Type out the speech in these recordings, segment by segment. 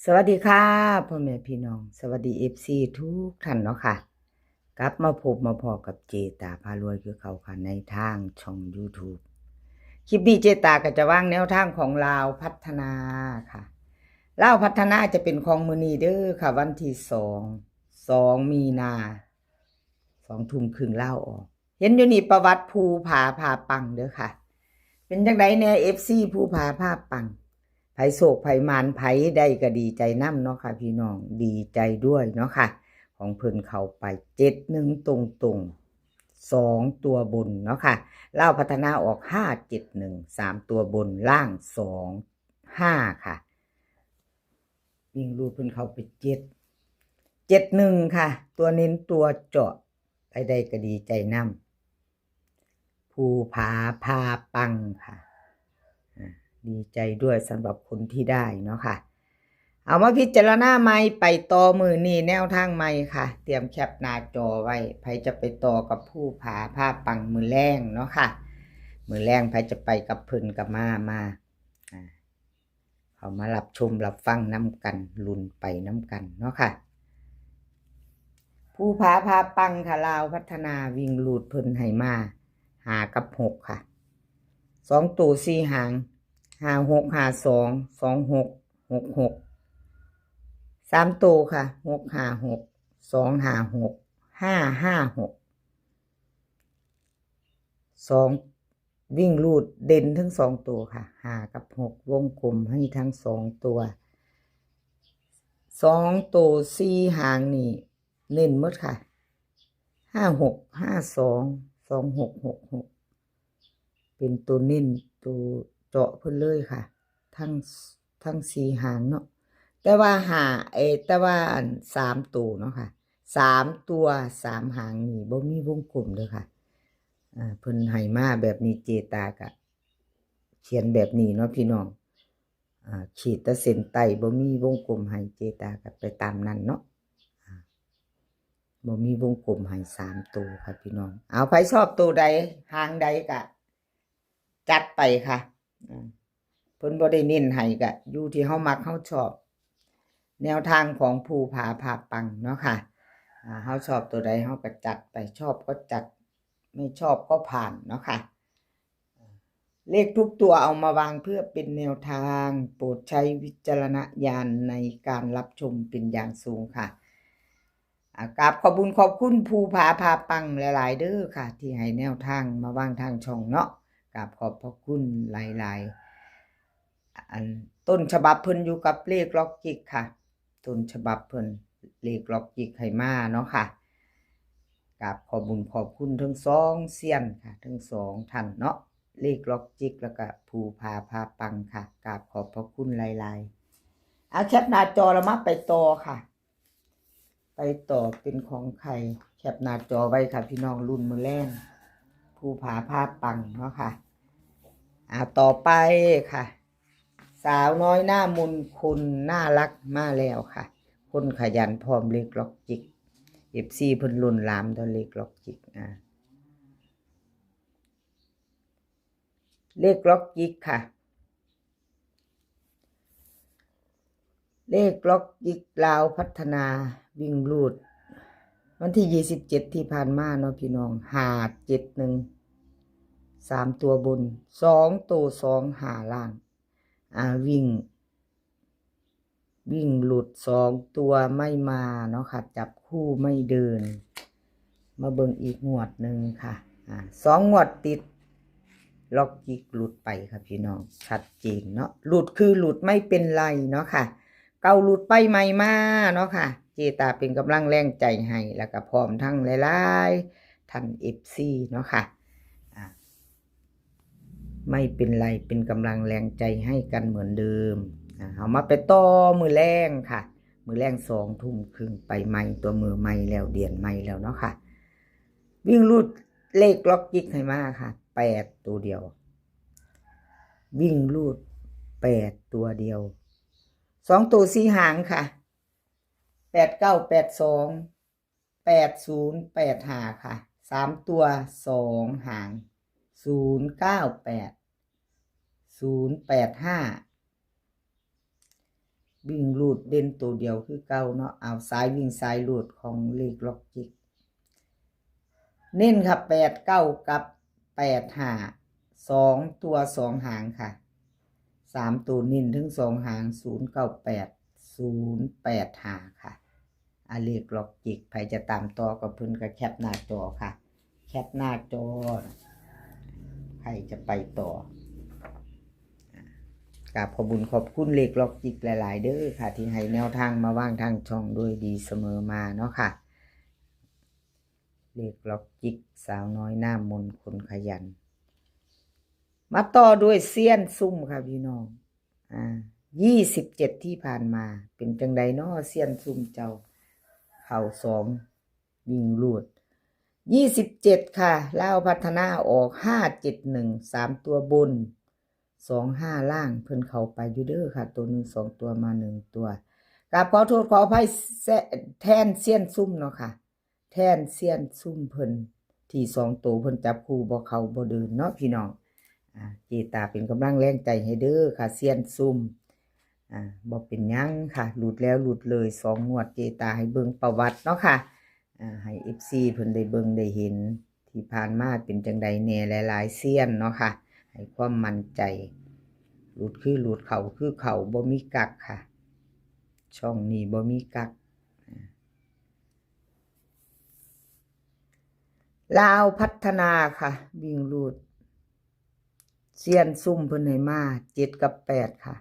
สวัสดีค่ะพ่อแม่พี่น้องสวัสดีFCทุกท่านเนาะค่ะกลับมาพบมาพอกับเจตาพารวยคือเขาค่ะในทางช่อง YouTube คลิปนี้เจตาก็จะวางแนวทางของลาวพัฒนาค่ะลาวพัฒนาจะเป็นของมื้อนี้เด้อค่ะวันที่2มีนา20:30ลาวออกเห็นอยู่นี่ประวัติภูผาพาปังเด้อค่ะเป็นจังได๋แน่ FC ภูผาพาปังไผโศกไผมานไผได้ก็ดีใจนำเนาะค่ะพี่น้องดีใจด้วยเนาะค่ะของเพิ่นเข้าไป71ตรงๆ2ตัวบนเนาะค่ะลาวพัฒนาออก571 3ตัวบนล่าง25ค่ะวิ่งรูดเพิ่นเข้าไป71ค่ะตัวเน้นตัวเจาะไปได้ก็ดีใจนำภูผาพาปังค่ะดีใจด้วยสำหรับคนที่ได้เนาะค่ะเอามาพิจารณาใหม่ไปต่อมือนี่แนวทางใหม่ค่ะเตรียมแคปหน้าจอไว้ไผจะไปต่อกับผู้ผาผ้าปังมือแรงเนาะค่ะมือแรงไผจะไปกับเพิ่นกับมาเขามารับชมรับฟังน้ำกันลุ้นไปน้ำกันเนาะค่ะผู้ผาพาปังค่ะลาวพัฒนาวิ่งลูดเพิ่นให้มา5 กับ 6ค่ะ2ตัว4หาง56 52 26 66 3ตัวค่ะ656 256 556 2วิ่งลูดเด่นทั้ง2ตัวค่ะ5 กับ 6วงกลมให้ทั้ง2ตัว2ตัว4หางนี่เน้นหมดค่ะ56 52 26 66เป็นตัวเน้นตัวเจาะเพิ่นเลยค่ะทั้ง4หางเนาะแต่ว่าแต่ว่า3ตัวเนาะค่ะ3ตัว3หางนี่บ่มีวงกลมเด้อค่ะเพิ่นให้มาแบบนี้เจตากะเขียนแบบนี้เนาะพี่น้องขีดตะเส้นใต้บ่มีวงกลมให้เจตากะไปตามนั้นเนาะบ่มีวงกลมให้3ตัวค่ะพี่น้องเอาใครชอบตัวใดหางใดกะจัดไปค่ะเพิ่นบ่ได้เน้นให้กะอยู่ที่เฮามักเฮาชอบแนวทางของภูผาพาปังเนาะค่ะเฮาชอบตัวใดเฮาก็จัดไปชอบก็จัดไม่ชอบก็ผ่านเนาะค่ะเลขทุกตัวเอามาวางเพื่อเป็นแนวทางโปรดใช้วิจารณญาณในการรับชมเป็นอย่างสูงค่ะกราบขอบคุณภูผาพาปังหลายๆเด้อค่ะที่ให้แนวทางมาวางทางช่องเนาะกราบขอบพระคุณหลายๆอันต้นฉบับเพิ่นอยู่กับเลขล็อกจิกค่ะต้นฉบับเพิ่นเลขล็อกจิกให้มาเนาะค่ะกราบขอบคุณทั้ง2เซียนค่ะทั้ง2ท่านเนาะเลขล็อกจิกแล้วก็ภูผาพาปังค่ะกราบขอบพระคุณหลายๆเอาแคปหน้าจอแล้วมาไปต่อค่ะไปต่อเป็นของใครแคปหน้าจอไว้ค่ะพี่น้องรุ่นมือแรงภูผาพาปังเนาะค่ะต่อไปค่ะสาวน้อยหน้ามนคนน่ารักมาแล้วค่ะคนขยันพร้อมเลขล็อกจิกFC เพิ่นลุ่นลามตัวเลขล็อกจิกเลขล็อกจิกค่ะเลขล็อกจิกลาวพัฒนาวิ่งลูดวันที่27ที่ผ่านมาเนาะพี่น้อง571 3ตัวบน2ตัว2หาล่างวิ่งหลุด2ตัวไม่มาเนาะค่ะจับคู่ไม่เดินมาเบิ่งอีกงวดหนึ่งค่ะ2งวดติดล็อกจิกหลุดไปค่ะพี่น้องชัดเจนเนาะหลุดคือหลุดไม่เป็นไรเนาะค่ะเก่าหลุดไปใหม่มาเนาะค่ะเจตาเป็นกำลังแรงใจให้แล้วก็พร้อมทั้งหลายๆท่าน FC เนาะค่ะไม่เป็นไรเป็นกำลังแรงใจให้กันเหมือนเดิมเอามาไปต่อมือแรงค่ะมือแรง20:30ไปใหม่ตัวมือใหม่แล้วเดียนใหม่แล้วเนาะค่ะวิ่งรูดเลขล็อกจิกให้มาค่ะ8ตัวเดียววิ่งรูด8ตัวเดียว2ตัว4หางค่ะ89 82 80 85ค่ะ3ตัว2หาง098 085 วิ่งรูดเด่นตัวเดียวคือเก่าเนาะเอาสายวิ่งสายรูดของเลขล็อกจิกเน้นค่ะ8 9กับ8 5 2ตัว2 หางค่ะ3ตัวนิ่นถึง2 หาง098 085ค่ะเลขล็อกจิกใครจะตามต่อกับเพิ่นก็แคปหน้าจอค่ะแคปหน้าจอใครจะไปต่อกราบขอบคุญขอบคุณเลขล็อกจิกหลายๆเด้อค่ะที่ให้แนวทางมาว่างทางช่องด้วยดีเสมอมาเนาะค่ะเลขล็อกจิกสาวน้อยหน้ามนคนขยันมาต่อด้วยเซียนซุ่มค่ะพี่น้อง27ที่ผ่านมาเป็นจังใดเนาะเซียนซุ่มเจ้าเข่า2วิ่งลูด27ค่ะลาวพัฒนาออก571 3ตัวบน25ล่างเพิ่นเข้าไปอยู่เด้อค่ะตัวนึง2ตัวมา1ตัวกราบขอโทษขออภัยแทนเซียนซุ่มเนาะค่ะแทนเซียนซุ่มเพิ่นที่2ตัวเพิ่นจับคู่บ่เข้าบ่เดินเนาะพี่น้องเจตาเป็นกำลังแรงใจให้เด้อค่ะเซียนซุ่มบ่เป็นหยังค่ะหลุดแล้วหลุดเลย2งวดเจตาให้เบิ่งประวัติเนาะค่ะให้ FC เพิ่นได้เบิ่งได้เห็นที่ผ่านมาเป็นจังใดแน่หลายๆเซียนเนาะค่ะให้ความมั่นใจหลุดคือหลุดเข่าคือเข่าบ่มีกักค่ะช่องนี้บ่มีกักลาวพัฒนาค่ะวิ่งรูดเซียนซุ่มเพิ่นให้มา7กับ8ค่ะ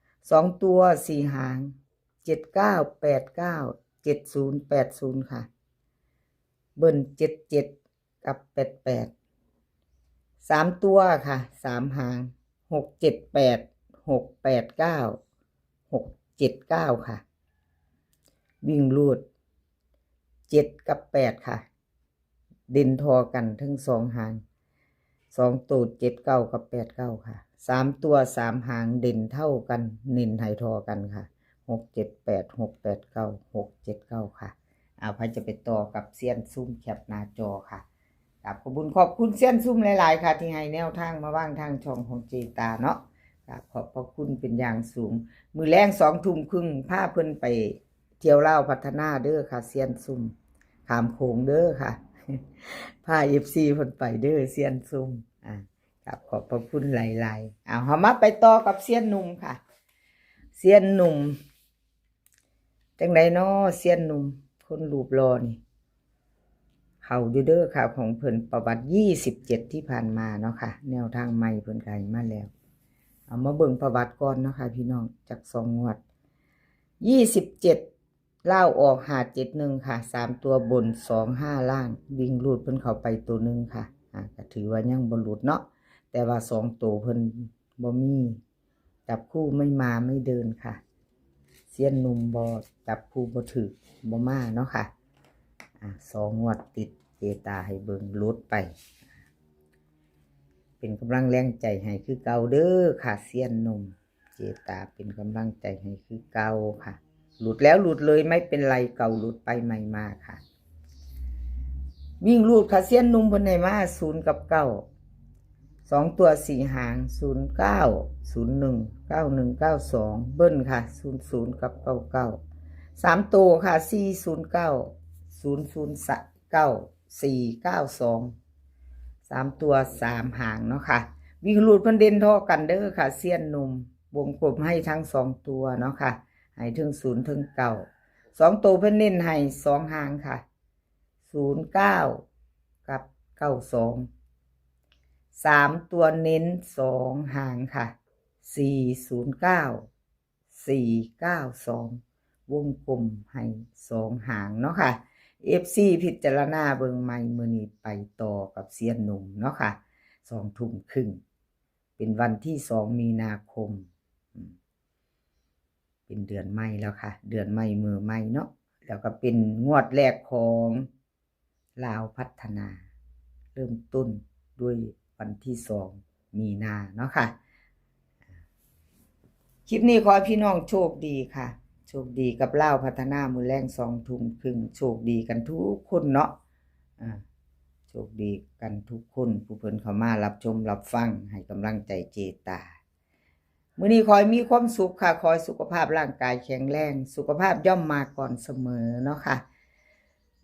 2ตัว4 หาง7989 7080ค่ะเบิ้ล77กับ88 3ตัวค่ะ3 หาง678 689 679ค่ะวิ่งรูด7กับ8ค่ะเด่นทอกันทั้ง2 หาง2ตัว79กับ89ค่ะ3ตัว3 หางเด่นเท่ากันเน้นให้ทอกันค่ะ678 689 679ค่ะเอาใครจะไปต่อกับเซียนซุ่มแคปหน้าจอค่ะขอบคุณเซียนซุ่มหลายๆค่ะที่ให้แนวทางมาว่างทางช่องของเจตาเนาะขอบพระคุณเป็นอย่างสูงมือแรง2 ทุ่มครึ่งพาเพิ่นไปเที่ยวลาวพัฒนาเด้อค่ะเซียนซุ่มขามโขงเด้อค่ะพา FC เพิ่นไปเด้อเซียนซุ่มขอบพระคุณหลายๆเอาเฮามาไปต่อกับเซียนหนุ่มค่ะเซียนหนุ่มจังได๋น้อเซียนหนุ่มคนรูปหล่อนี่เข้าอยู่เด้อค่ะของเพิ่นประวัติ27ที่ผ่านมาเนาะค่ะแนวทางใหม่เพิ่นก็ให้มาแล้วเอามาเบิ่งประวัติก่อนเนาะค่ะพี่น้องจาก2 งวด27ลาวออก571ค่ะ3ตัวบน25ล่างวิ่งรูดเพิ่นเข้าไปตัวนึงค่ะก็ถือว่ายังบ่หลุดเนาะแต่ว่า2ตัวเพิ่นบ่มีจับคู่ไม่มาไม่เดินค่ะเซียนหนุ่มบ่จับคู่บ่ถึกบ่มาเนาะค่ะ2 งวดติดเจตาให้เบิ่งหลุดไปเป็นกำลังแรงใจให้คือเก่าเด้อค่ะเซียนหนุ่มเจตาเป็นกำลังใจให้คือเก่าค่ะหลุดแล้วหลุดเลยไม่เป็นไรเก่าหลุดไปใหม่มาค่ะวิ่งรูดค่ะเซียนหนุ่มเพิ่นให้มา0กับ9 2ตัว4 หาง09 01 91 92เบิ้ลค่ะ00กับ99 3ตัวค่ะ409 009 492 3ตัว3 หางเนาะค่ะวิ่งรูดเพิ่นเด่นเท่ากันเด้อค่ะเซียนหนุ่มวงกลมให้ทั้ง2ตัวเนาะค่ะให้ถึง0ถึง9 2ตัวเพิ่นเน้นให้2 หางค่ะ09กับ92 3ตัวเน้น2 หางค่ะ409 492วงกลมให้2 หางเนาะค่ะ FC พิจารณาเบิ่งใหม่มื้อนี้ไปต่อกับเซียนหนุ่มเนาะค่ะ2 ทุ่มครึ่งเป็นวันที่2 มีนาคมเป็นเดือนใหม่แล้วค่ะเดือนใหม่มือใหม่เนาะแล้วก็เป็นงวดแรกของลาวพัฒนาเริ่มต้นด้วยวันที่2 มีนาเนาะค่ะคลิปนี้ขอให้พี่น้องโชคดีค่ะโชคดีกับลาวพัฒนามื้อแรง2 ทุ่มครึ่งโชคดีกันทุกคนเนาะโชคดีกันทุกคนผู้เพิ่นเข้ามารับชมรับฟังให้กำลังใจเจตา มื้อนี้ขอให้มีความสุขค่ะขอให้สุขภาพร่างกายแข็งแรงสุขภาพย่อมมาก่อนเสมอเนาะค่ะ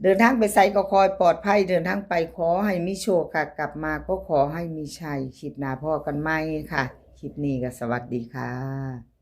เดินทางไปไสก็ขอให้ปลอดภัยเดินทางไปขอให้มีโชคค่ะกลับมาก็ขอให้มีชัยคลิปหน้าพอกันใหม่ค่ะคลิปนี้ก็สวัสดีค่ะ